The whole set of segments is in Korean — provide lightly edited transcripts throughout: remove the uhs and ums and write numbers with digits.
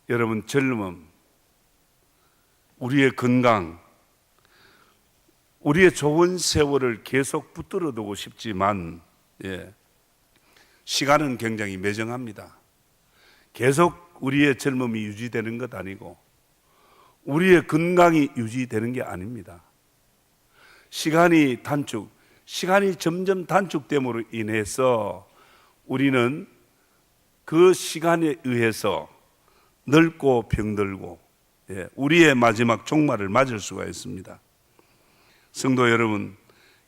여러분, 젊음, 우리의 건강, 우리의 좋은 세월을 계속 붙들어 두고 싶지만 시간은 굉장히 매정합니다. 계속 우리의 젊음이 유지되는 것 아니고 우리의 건강이 유지되는 게 아닙니다. 시간이 점점 단축됨으로 인해서 우리는 그 시간에 의해서 늙고 병들고 우리의 마지막 종말을 맞을 수가 있습니다. 성도 여러분,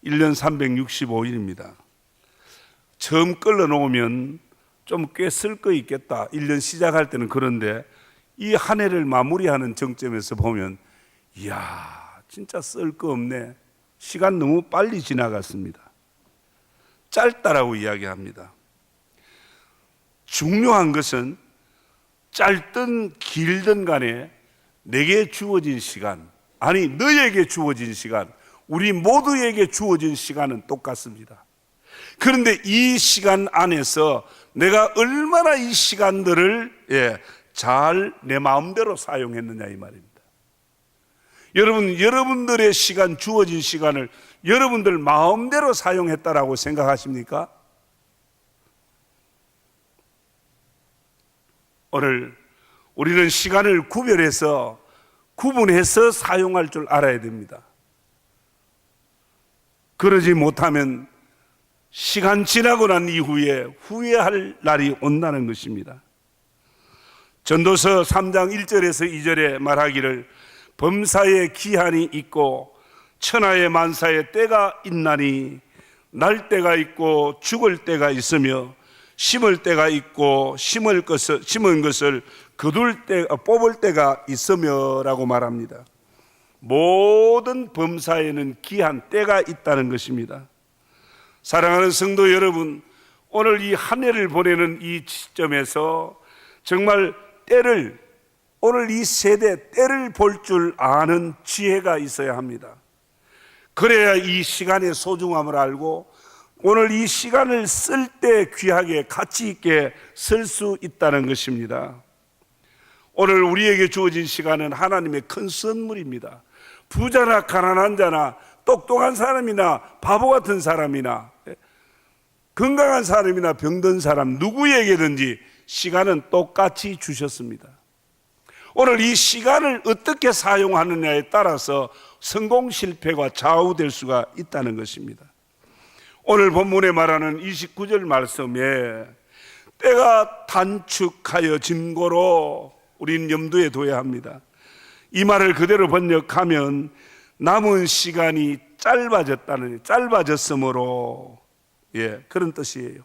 1년 365일입니다. 처음 끌어놓으면 좀 꽤 쓸 거 있겠다. 1년 시작할 때는. 그런데 이 한 해를 마무리하는 정점에서 보면 이야, 진짜 쓸 거 없네. 시간 너무 빨리 지나갔습니다. 짧다라고 이야기합니다. 중요한 것은 짧든 길든 간에 내게 주어진 시간, 아니 너에게 주어진 시간, 우리 모두에게 주어진 시간은 똑같습니다. 그런데 이 시간 안에서 내가 얼마나 이 시간들을 잘 내 마음대로 사용했느냐 이 말입니다. 여러분들의 시간, 주어진 시간을 여러분들 마음대로 사용했다라고 생각하십니까? 오늘 우리는 시간을 구분해서 사용할 줄 알아야 됩니다. 그러지 못하면 시간 지나고 난 이후에 후회할 날이 온다는 것입니다. 전도서 3장 1절에서 2절에 말하기를 범사에 기한이 있고 천하의 만사에 때가 있나니 날 때가 있고 죽을 때가 있으며 심을 때가 있고 심은 것을 뽑을 때가 있으며 라고 말합니다. 모든 범사에는 기한, 때가 있다는 것입니다. 사랑하는 성도 여러분, 오늘 이 한 해를 보내는 이 시점에서 정말 오늘 이 세대 때를 볼 줄 아는 지혜가 있어야 합니다. 그래야 이 시간의 소중함을 알고 오늘 이 시간을 쓸 때 귀하게 가치 있게 쓸 수 있다는 것입니다. 오늘 우리에게 주어진 시간은 하나님의 큰 선물입니다. 부자나 가난한 자나 똑똑한 사람이나 바보 같은 사람이나 건강한 사람이나 병든 사람 누구에게든지 시간은 똑같이 주셨습니다. 오늘 이 시간을 어떻게 사용하느냐에 따라서 성공 실패가 좌우될 수가 있다는 것입니다. 오늘 본문에 말하는 29절 말씀에 때가 단축하여 진고로 우리는 염두에 둬야 합니다. 이 말을 그대로 번역하면 남은 시간이 짧아졌으므로 그런 뜻이에요.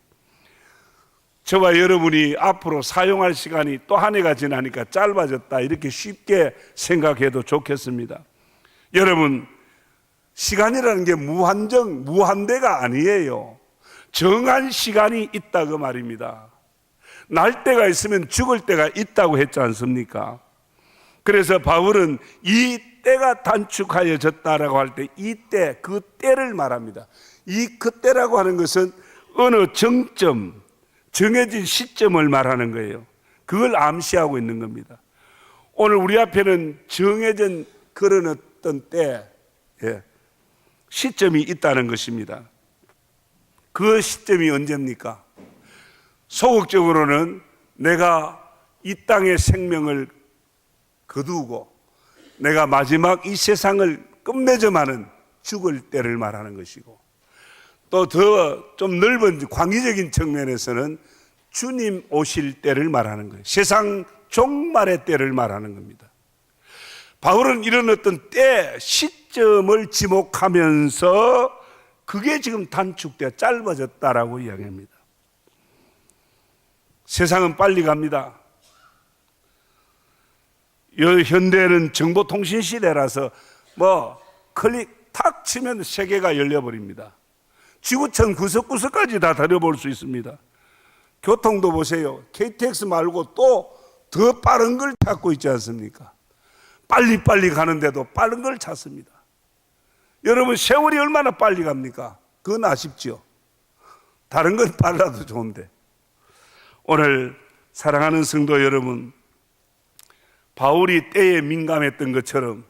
저와 여러분이 앞으로 사용할 시간이 또 한 해가 지나니까 짧아졌다 이렇게 쉽게 생각해도 좋겠습니다. 여러분, 시간이라는 게 무한대가 아니에요. 정한 시간이 있다 그 말입니다. 날 때가 있으면 죽을 때가 있다고 했지 않습니까? 그래서 바울은 이 때가 단축하여졌다라고 할 때 이 때, 그 때를 말합니다. 이 그때라고 하는 것은 어느 정해진 시점을 말하는 거예요. 그걸 암시하고 있는 겁니다. 오늘 우리 앞에는 정해진 그런 어떤 때, 시점이 있다는 것입니다. 그 시점이 언제입니까? 소극적으로는 내가 이 땅의 생명을 거두고 내가 마지막 이 세상을 끝맺음하는 죽을 때를 말하는 것이고, 또 더 좀 넓은 광의적인 측면에서는 주님 오실 때를 말하는 거예요. 세상 종말의 때를 말하는 겁니다. 바울은 이런 어떤 때, 시점을 지목하면서 그게 지금 단축되어 짧아졌다라고 이야기합니다. 세상은 빨리 갑니다. 현대는 정보통신 시대라서 클릭 탁 치면 세계가 열려버립니다. 지구촌 구석구석까지 다 다녀볼 수 있습니다. 교통도 보세요. KTX 말고 또 더 빠른 걸 찾고 있지 않습니까? 빨리빨리 가는데도 빠른 걸 찾습니다. 여러분, 세월이 얼마나 빨리 갑니까? 그건 아쉽죠. 다른 건 빨라도 좋은데. 오늘 사랑하는 성도 여러분, 바울이 때에 민감했던 것처럼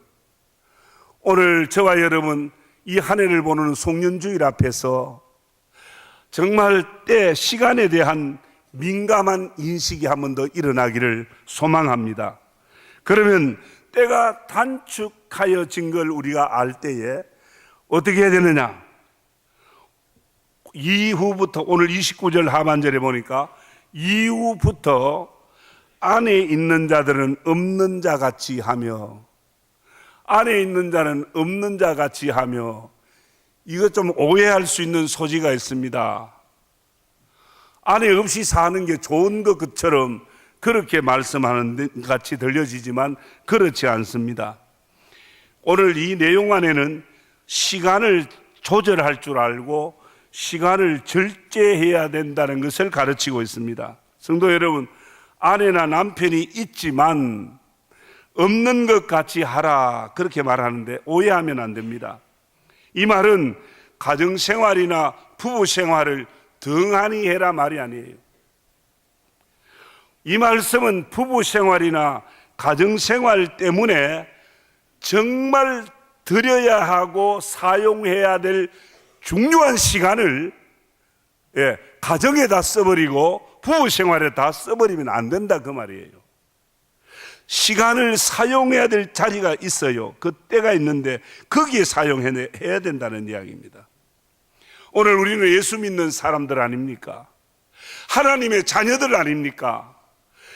오늘 저와 여러분 이 한 해를 보는 송년주일 앞에서 정말 때, 시간에 대한 민감한 인식이 한 번 더 일어나기를 소망합니다. 그러면 때가 단축하여진 걸 우리가 알 때에 어떻게 해야 되느냐? 이후부터 오늘 29절 하반절에 보니까 이후부터 안에 있는 자들은 없는 자 같이 하며, 안에 있는 자는 없는 자 같이 하며, 이것 좀 오해할 수 있는 소지가 있습니다. 안에 없이 사는 게 좋은 것처럼 그렇게 말씀하는 것 같이 들려지지만 그렇지 않습니다. 오늘 이 내용 안에는 시간을 조절할 줄 알고 시간을 절제해야 된다는 것을 가르치고 있습니다. 성도 여러분, 아내나 남편이 있지만 없는 것 같이 하라, 그렇게 말하는데 오해하면 안 됩니다. 이 말은 가정생활이나 부부생활을 등한히 해라 말이 아니에요. 이 말씀은 부부생활이나 가정생활 때문에 정말 드려야 하고 사용해야 될 중요한 시간을 가정에다 써버리고 부부생활에 다 써버리면 안 된다, 그 말이에요. 시간을 사용해야 될 자리가 있어요. 그 때가 있는데 거기에 사용해야 된다는 이야기입니다. 오늘 우리는 예수 믿는 사람들 아닙니까? 하나님의 자녀들 아닙니까?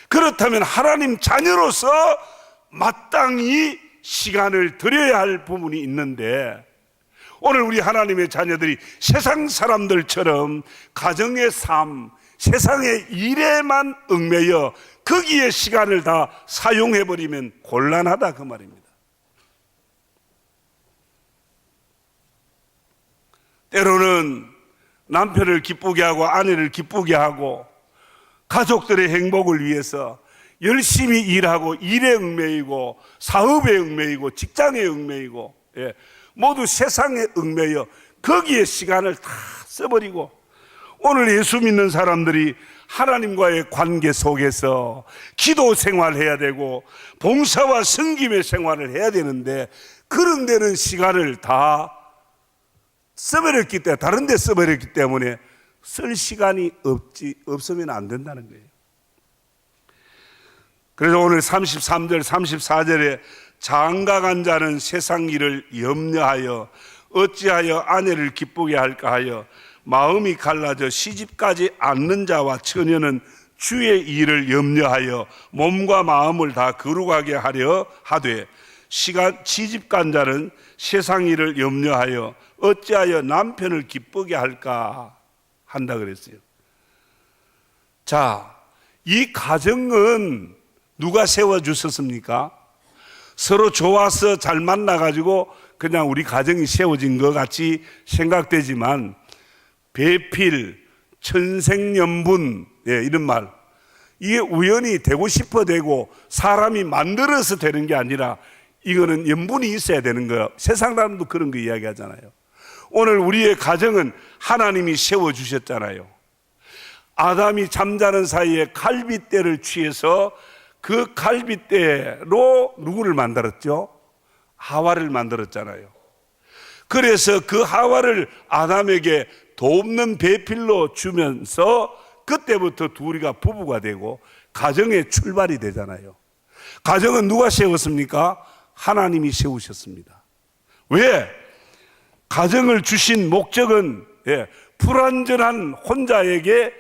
그렇다면 하나님 자녀로서 마땅히 시간을 드려야 할 부분이 있는데, 오늘 우리 하나님의 자녀들이 세상 사람들처럼 가정의 삶, 세상의 일에만 얽매여 거기에 시간을 다 사용해버리면 곤란하다, 그 말입니다. 때로는 남편을 기쁘게 하고 아내를 기쁘게 하고 가족들의 행복을 위해서 열심히 일하고 일에 얽매이고 사업에 얽매이고 직장에 얽매이고 모두 세상에 얽매여 거기에 시간을 다 써버리고, 오늘 예수 믿는 사람들이 하나님과의 관계 속에서 기도 생활해야 되고 봉사와 섬김의 생활을 해야 되는데 그런 데는 시간을 다 써버렸기 때문에, 다른 데 써버렸기 때문에 쓸 시간이 없으면 안 된다는 거예요. 그래서 오늘 33절 34절에 장가간 자는 세상 일을 염려하여 어찌하여 아내를 기쁘게 할까 하여 마음이 갈라져 시집가지 않는 자와 처녀는 주의 일을 염려하여 몸과 마음을 다 거룩하게 하려 하되 시집간 자는 세상 일을 염려하여 어찌하여 남편을 기쁘게 할까 한다 그랬어요. 자, 이 가정은 누가 세워주셨습니까? 서로 좋아서 잘 만나가지고 그냥 우리 가정이 세워진 것 같이 생각되지만 배필, 천생연분, 이런 말, 이게 우연히 되고 싶어 되고 사람이 만들어서 되는 게 아니라 이거는 연분이 있어야 되는 거예요. 세상 사람도 그런 거 이야기하잖아요. 오늘 우리의 가정은 하나님이 세워주셨잖아요. 아담이 잠자는 사이에 갈빗대를 취해서 그 갈빗대로 누구를 만들었죠? 하와를 만들었잖아요. 그래서 그 하와를 아담에게 돕는 배필로 주면서 그때부터 둘이가 부부가 되고 가정의 출발이 되잖아요. 가정은 누가 세웠습니까? 하나님이 세우셨습니다. 왜? 가정을 주신 목적은 불완전한 혼자에게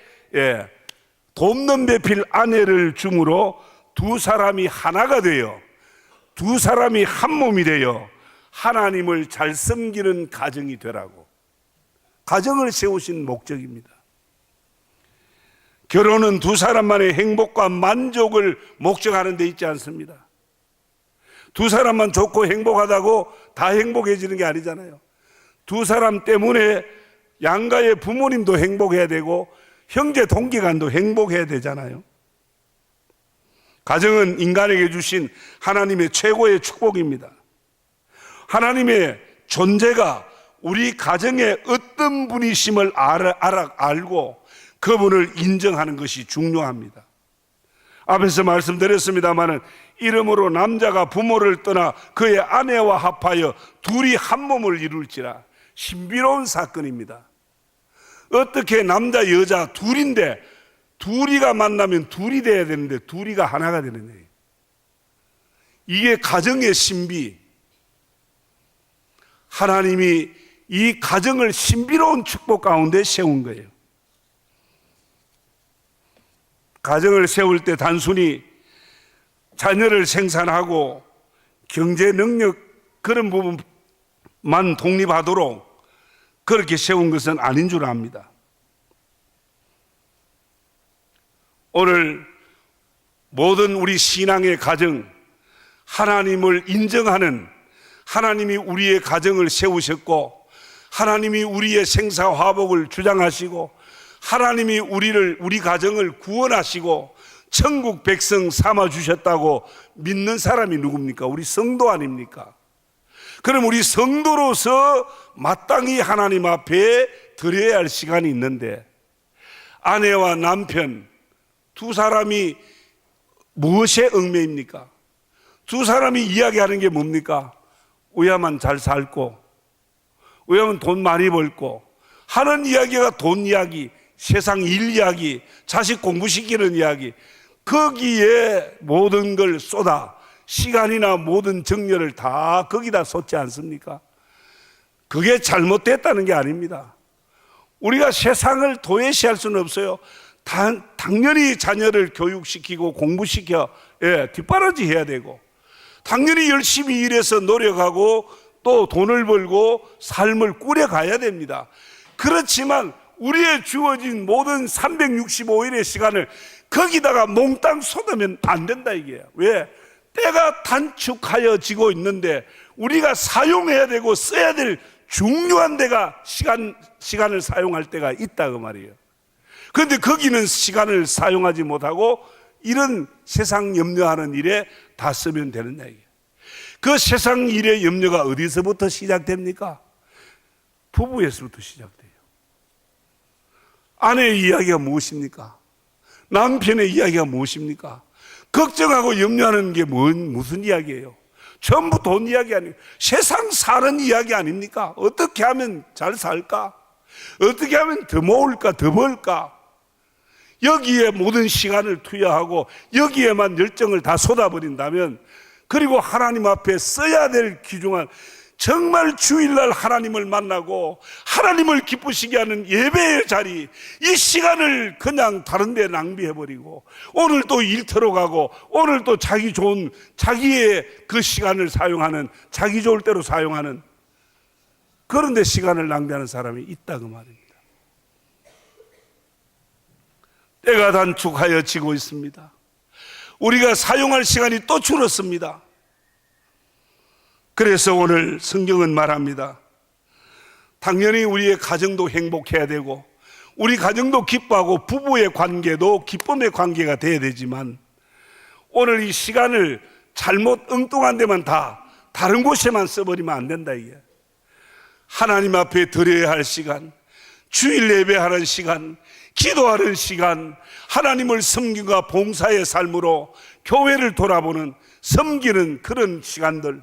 돕는 배필 아내를 줌으로 두 사람이 하나가 되어 두 사람이 한 몸이 되어 하나님을 잘 섬기는 가정이 되라고, 가정을 세우신 목적입니다. 결혼은 두 사람만의 행복과 만족을 목적하는 데 있지 않습니다. 두 사람만 좋고 행복하다고 다 행복해지는 게 아니잖아요. 두 사람 때문에 양가의 부모님도 행복해야 되고 형제 동기간도 행복해야 되잖아요. 가정은 인간에게 주신 하나님의 최고의 축복입니다. 하나님의 존재가 우리 가정에 어떤 분이심을 알고 그분을 인정하는 것이 중요합니다. 앞에서 말씀드렸습니다마는 이러므로 남자가 부모를 떠나 그의 아내와 합하여 둘이 한 몸을 이룰지라. 신비로운 사건입니다. 어떻게 남자 여자 둘인데 둘이가 만나면 둘이 돼야 되는데 둘이가 하나가 되는 거예요. 이게 가정의 신비. 하나님이 이 가정을 신비로운 축복 가운데 세운 거예요. 가정을 세울 때 단순히 자녀를 생산하고 경제 능력 그런 부분만 독립하도록 그렇게 세운 것은 아닌 줄 압니다. 오늘 모든 우리 신앙의 가정, 하나님을 인정하는, 하나님이 우리의 가정을 세우셨고 하나님이 우리의 생사화복을 주장하시고 하나님이 우리 가정을 구원하시고 천국 백성 삼아주셨다고 믿는 사람이 누굽니까? 우리 성도 아닙니까? 그럼 우리 성도로서 마땅히 하나님 앞에 드려야 할 시간이 있는데 아내와 남편 두 사람이 무엇에 얽매입니까? 두 사람이 이야기하는 게 뭡니까? 왜야만 잘 살고 왜냐면 돈 많이 벌고 하는 이야기가 돈 이야기, 세상 일 이야기, 자식 공부시키는 이야기, 거기에 모든 걸 쏟아 시간이나 모든 정열을 다 거기다 쏟지 않습니까? 그게 잘못됐다는 게 아닙니다. 우리가 세상을 도외시할 수는 없어요. 당연히 자녀를 교육시키고 공부시켜 뒷바라지 해야 되고 당연히 열심히 일해서 노력하고 또 돈을 벌고 삶을 꾸려가야 됩니다. 그렇지만 우리의 주어진 모든 365일의 시간을 거기다가 몽땅 쏟으면 안 된다 이게요. 왜? 때가 단축하여지고 있는데 우리가 사용해야 되고 써야 될 중요한 데가 시간을 사용할 때가 있다 그 말이에요. 그런데 거기는 시간을 사용하지 못하고 이런 세상 염려하는 일에 다 쓰면 되는 얘기예요. 그 세상 일의 염려가 어디서부터 시작됩니까? 부부에서부터 시작돼요. 아내의 이야기가 무엇입니까? 남편의 이야기가 무엇입니까? 걱정하고 염려하는 게 무슨 이야기예요? 전부 돈 이야기 아니에요. 세상 사는 이야기 아닙니까? 어떻게 하면 잘 살까? 어떻게 하면 더 모을까? 더 벌까? 여기에 모든 시간을 투여하고 여기에만 열정을 다 쏟아버린다면 그리고 하나님 앞에 써야 될 귀중한 정말 주일날 하나님을 만나고 하나님을 기쁘시게 하는 예배의 자리, 이 시간을 그냥 다른 데 낭비해버리고 오늘 또 일터로 가고 오늘 또 자기의 그 시간을 사용하는, 자기 좋을 대로 사용하는 그런 데 시간을 낭비하는 사람이 있다 그 말입니다. 때가 단축하여 지고 있습니다. 우리가 사용할 시간이 또 줄었습니다. 그래서 오늘 성경은 말합니다. 당연히 우리의 가정도 행복해야 되고 우리 가정도 기뻐하고 부부의 관계도 기쁨의 관계가 돼야 되지만 오늘 이 시간을 잘못 엉뚱한 데만 다 다른 곳에만 써버리면 안 된다 이게. 하나님 앞에 드려야 할 시간, 주일 예배하는 시간, 기도하는 시간, 하나님을 섬김과 봉사의 삶으로 교회를 돌아보는 섬기는 그런 시간들,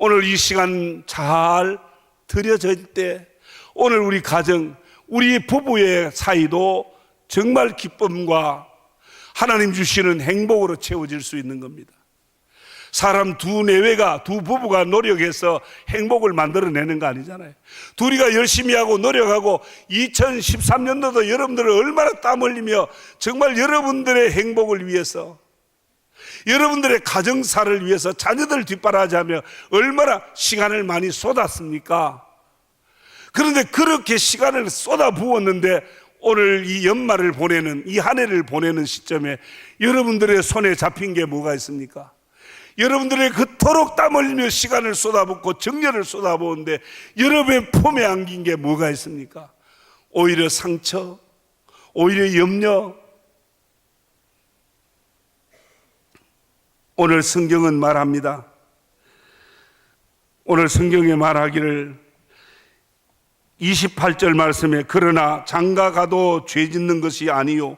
오늘 이 시간 잘 드려질 때 오늘 우리 가정, 우리 부부의 사이도 정말 기쁨과 하나님 주시는 행복으로 채워질 수 있는 겁니다. 사람 두 부부가 노력해서 행복을 만들어내는 거 아니잖아요. 둘이가 열심히 하고 노력하고 2013년도도 여러분들은 얼마나 땀 흘리며 정말 여러분들의 행복을 위해서, 여러분들의 가정사를 위해서 자녀들 뒷바라지하며 얼마나 시간을 많이 쏟았습니까? 그런데 그렇게 시간을 쏟아 부었는데 오늘 이 연말을 보내는, 이 한 해를 보내는 시점에 여러분들의 손에 잡힌 게 뭐가 있습니까? 여러분들의 그토록 땀 흘리며 시간을 쏟아붓고 정열을 쏟아부었는데 여러분의 품에 안긴 게 뭐가 있습니까? 오히려 상처, 오히려 염려. 오늘 성경은 말합니다. 오늘 성경에 말하기를 28절 말씀에 그러나 장가가도 죄짓는 것이 아니요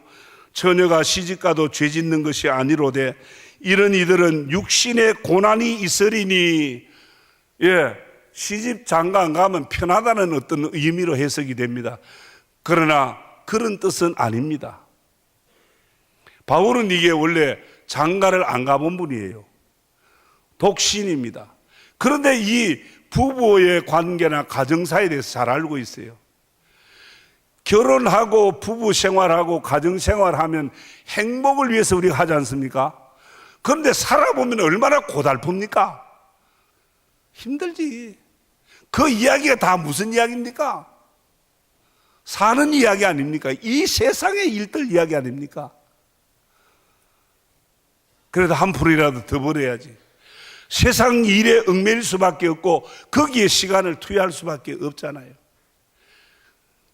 처녀가 시집가도 죄짓는 것이 아니로되 이런 이들은 육신의 고난이 있으리니, 시집 장가 안 가면 편하다는 어떤 의미로 해석이 됩니다. 그러나 그런 뜻은 아닙니다. 바울은 이게 원래 장가를 안 가본 분이에요. 독신입니다. 그런데 이 부부의 관계나 가정사에 대해서 잘 알고 있어요. 결혼하고 부부 생활하고 가정 생활하면 행복을 위해서 우리가 하지 않습니까? 그런데 살아보면 얼마나 고달픕니까? 힘들지. 그 이야기가 다 무슨 이야기입니까? 사는 이야기 아닙니까? 이 세상의 일들 이야기 아닙니까? 그래도 한 푼이라도 더 벌어야지. 세상 일에 얽매일 수밖에 없고 거기에 시간을 투여할 수밖에 없잖아요.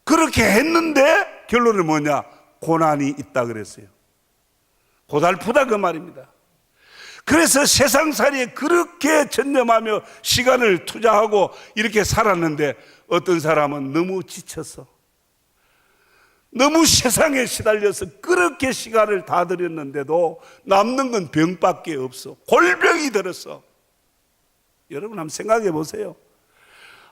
그렇게 했는데 결론은 뭐냐? 고난이 있다 그랬어요. 고달프다 그 말입니다. 그래서 세상살이에 그렇게 전념하며 시간을 투자하고 이렇게 살았는데 어떤 사람은 너무 지쳐서, 너무 세상에 시달려서 그렇게 시간을 다 들였는데도 남는 건 병밖에 없어. 골병이 들었어. 여러분 한번 생각해 보세요.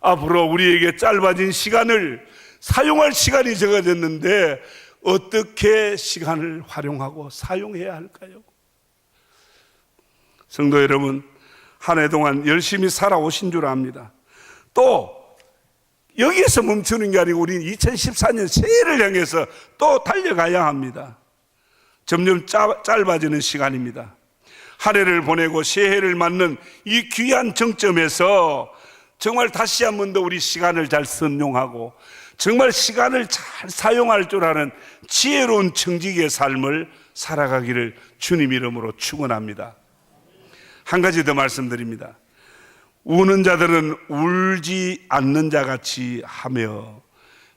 앞으로 우리에게 짧아진 시간을 사용할 시간이 적어졌는데 어떻게 시간을 활용하고 사용해야 할까요? 성도 여러분, 한 해 동안 열심히 살아오신 줄 압니다. 또 여기에서 멈추는 게 아니고 우리는 2014년 새해를 향해서 또 달려가야 합니다. 점점 짧아지는 시간입니다. 한 해를 보내고 새해를 맞는 이 귀한 정점에서 정말 다시 한 번 더 우리 시간을 잘 선용하고 정말 시간을 잘 사용할 줄 아는 지혜로운 청지기의 삶을 살아가기를 주님 이름으로 축원합니다. 한 가지 더 말씀드립니다. 우는 자들은 울지 않는 자 같이 하며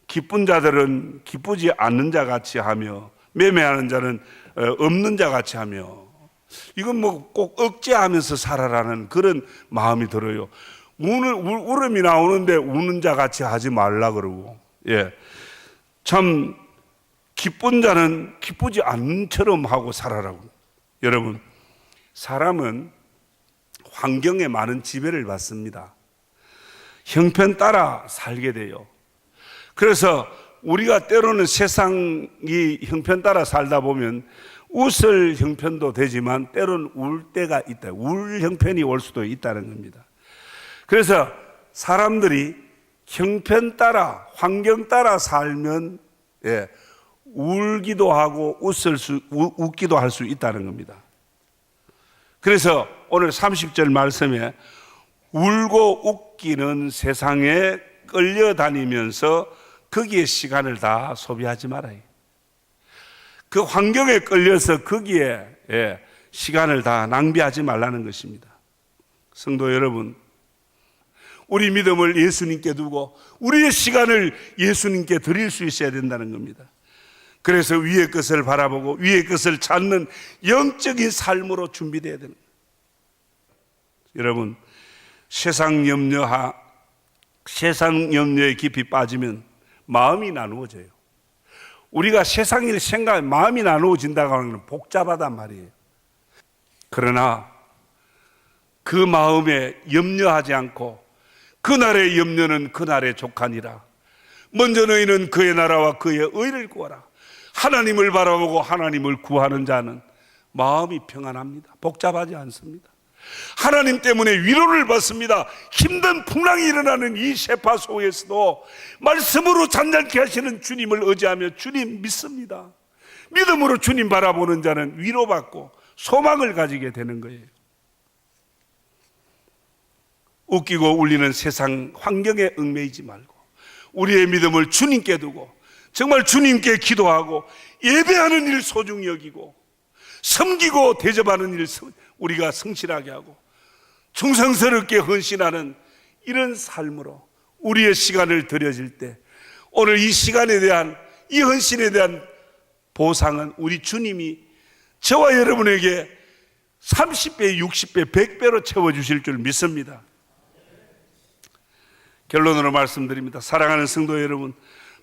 기쁜 자들은 기쁘지 않는 자 같이 하며 매매하는 자는 없는 자 같이 하며, 이건 뭐 꼭 억제하면서 살아라는 그런 마음이 들어요. 울음이 나오는데 우는 자 같이 하지 말라 그러고, 참 기쁜 자는 기쁘지 않은 처럼 하고 살아라고. 여러분, 사람은 환경에 많은 지배를 받습니다. 형편 따라 살게 돼요. 그래서 우리가 때로는 세상이 형편 따라 살다 보면 웃을 형편도 되지만 때로는 울 때가 있다. 울 형편이 올 수도 있다는 겁니다. 그래서 사람들이 형편 따라, 환경 따라 살면 울기도 하고 웃기도 할 수 있다는 겁니다. 그래서 오늘 30절 말씀에 울고 웃기는 세상에 끌려다니면서 거기에 시간을 다 소비하지 말아요. 그 환경에 끌려서 거기에 시간을 다 낭비하지 말라는 것입니다. 성도 여러분, 우리 믿음을 예수님께 두고 우리의 시간을 예수님께 드릴 수 있어야 된다는 겁니다. 그래서 위의 것을 바라보고 위의 것을 찾는 영적인 삶으로 준비되어야 됩니다. 여러분, 세상 염려에 깊이 빠지면 마음이 나누어져요. 우리가 세상 일 생각에 마음이 나누어진다고 하는 건 복잡하단 말이에요. 그러나 그 마음에 염려하지 않고 그날의 염려는 그날의 족하니라. 먼저 너희는 그의 나라와 그의 의를 구하라. 하나님을 바라보고 하나님을 구하는 자는 마음이 평안합니다. 복잡하지 않습니다. 하나님 때문에 위로를 받습니다. 힘든 풍랑이 일어나는 이 세파 속에서도 말씀으로 잔잔케 하시는 주님을 의지하며 주님 믿습니다. 믿음으로 주님 바라보는 자는 위로받고 소망을 가지게 되는 거예요. 웃기고 울리는 세상 환경에 얽매이지 말고 우리의 믿음을 주님께 두고 정말 주님께 기도하고 예배하는 일 소중히 여기고 섬기고 대접하는 일 우리가 성실하게 하고 충성스럽게 헌신하는 이런 삶으로 우리의 시간을 드려질 때 오늘 이 시간에 대한 이 헌신에 대한 보상은 우리 주님이 저와 여러분에게 30배, 60배, 100배로 채워주실 줄 믿습니다. 결론으로 말씀드립니다. 사랑하는 성도 여러분,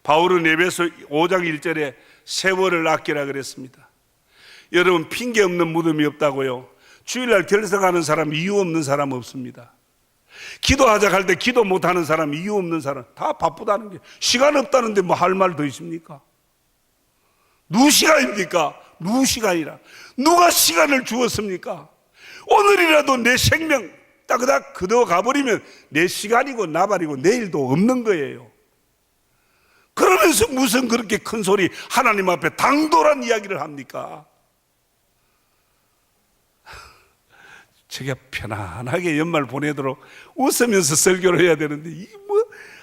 바울은 에베소 5장 1절에 세월을 아끼라 그랬습니다. 여러분, 핑계 없는 무덤이 없다고요. 주일날 결석하는 사람, 이유 없는 사람 없습니다. 기도하자 할 때 기도 못하는 사람, 이유 없는 사람, 다 바쁘다는 게, 시간 없다는데 뭐 할 말 더 있습니까? 누구 시간입니까? 누구 시간이라? 누가 시간을 주었습니까? 오늘이라도 내 생명 따그닥 그대로 가버리면 내 시간이고 나발이고 내일도 없는 거예요. 그러면서 무슨 그렇게 큰 소리 하나님 앞에 당돌한 이야기를 합니까? 제가 편안하게 연말 보내도록 웃으면서 설교를 해야 되는데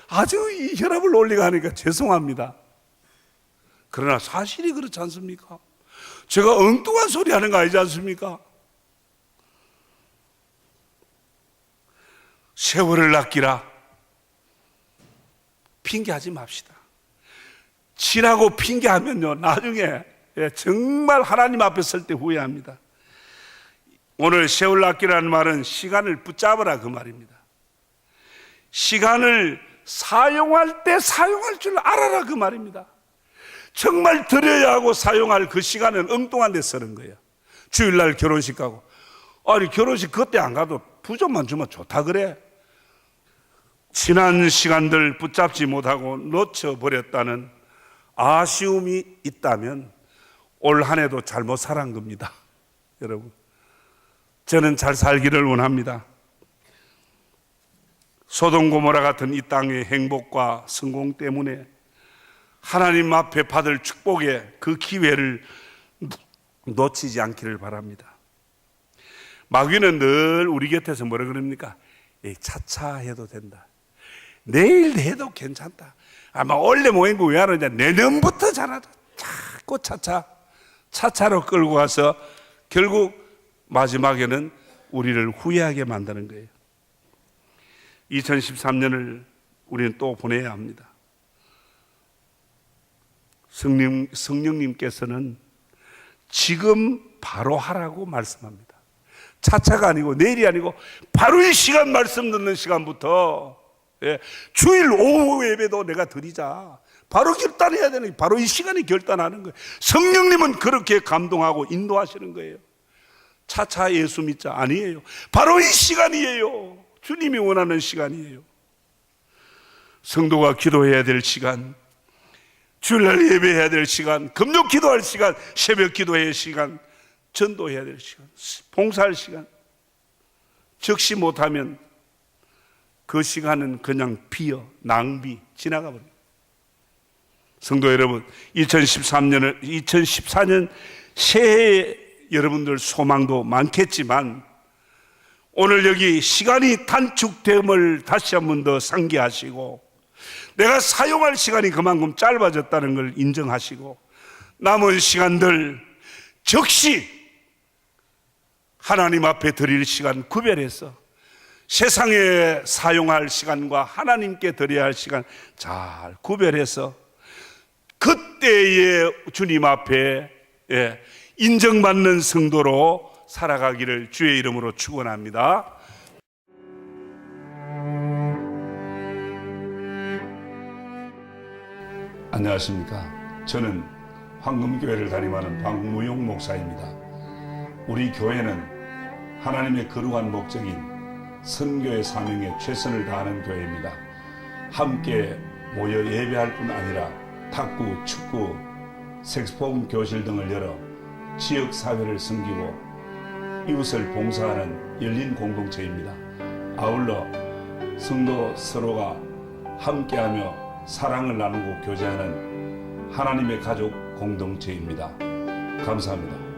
아주 이 혈압을 올리고 하니까 죄송합니다. 그러나 사실이 그렇지 않습니까? 제가 엉뚱한 소리 하는 거 아니지 않습니까? 세월을 아끼라 핑계하지 맙시다. 지나고 핑계하면요 나중에 정말 하나님 앞에 설 때 후회합니다. 오늘 세월 아끼라는 말은 시간을 붙잡으라 그 말입니다. 시간을 사용할 때 사용할 줄 알아라 그 말입니다. 정말 드려야 하고 사용할 그 시간은 엉뚱한 데 쓰는 거예요. 주일날 결혼식 가고, 아니 결혼식 그때 안 가도 부적만 주면 좋다 그래. 지난 시간들 붙잡지 못하고 놓쳐버렸다는 아쉬움이 있다면 올 한 해도 잘못 살은 겁니다. 여러분, 저는 잘 살기를 원합니다. 소돔 고모라 같은 이 땅의 행복과 성공 때문에 하나님 앞에 받을 축복의 그 기회를 놓치지 않기를 바랍니다. 마귀는 늘 우리 곁에서 뭐라 그럽니까? 차차 해도 된다. 내일 해도 괜찮다. 아마 원래 모임도 왜 하느냐? 내년부터 잘하자. 자꾸 차차로 끌고 가서 결국 마지막에는 우리를 후회하게 만드는 거예요. 2013년을 우리는 또 보내야 합니다. 성령님께서는 지금 바로 하라고 말씀합니다. 차차가 아니고 내일이 아니고 바로 이 시간 말씀 듣는 시간부터 주일 오후 예배도 내가 드리자. 바로 결단해야 되는 게 바로 이 시간이 결단하는 거예요. 성령님은 그렇게 감동하고 인도하시는 거예요. 차차 예수 믿자 아니에요. 바로 이 시간이에요. 주님이 원하는 시간이에요. 성도가 기도해야 될 시간, 주일날 예배해야 될 시간, 금요 기도할 시간, 새벽 기도해야 시간, 전도해야 될 시간, 봉사할 시간. 적시 못하면 그 시간은 그냥 비어 낭비 지나가 버립니다. 성도 여러분, 2014년 새해 여러분들 소망도 많겠지만 오늘 여기 시간이 단축됨을 다시 한 번 더 상기하시고 내가 사용할 시간이 그만큼 짧아졌다는 걸 인정하시고 남은 시간들 적시 하나님 앞에 드릴 시간 구별해서 세상에 사용할 시간과 하나님께 드려야 할 시간 잘 구별해서 그때의 주님 앞에 인정받는 성도로 살아가기를 주의 이름으로 축원합니다. 안녕하십니까. 저는 황금교회를 담임하는 박무용 목사입니다. 우리 교회는 하나님의 거룩한 목적인 선교의 사명에 최선을 다하는 교회입니다. 함께 모여 예배할 뿐 아니라 탁구, 축구, 색소폰 교실 등을 열어 지역사회를 섬기고 이웃을 봉사하는 열린 공동체입니다. 아울러 성도 서로가 함께하며 사랑을 나누고 교제하는 하나님의 가족 공동체입니다. 감사합니다.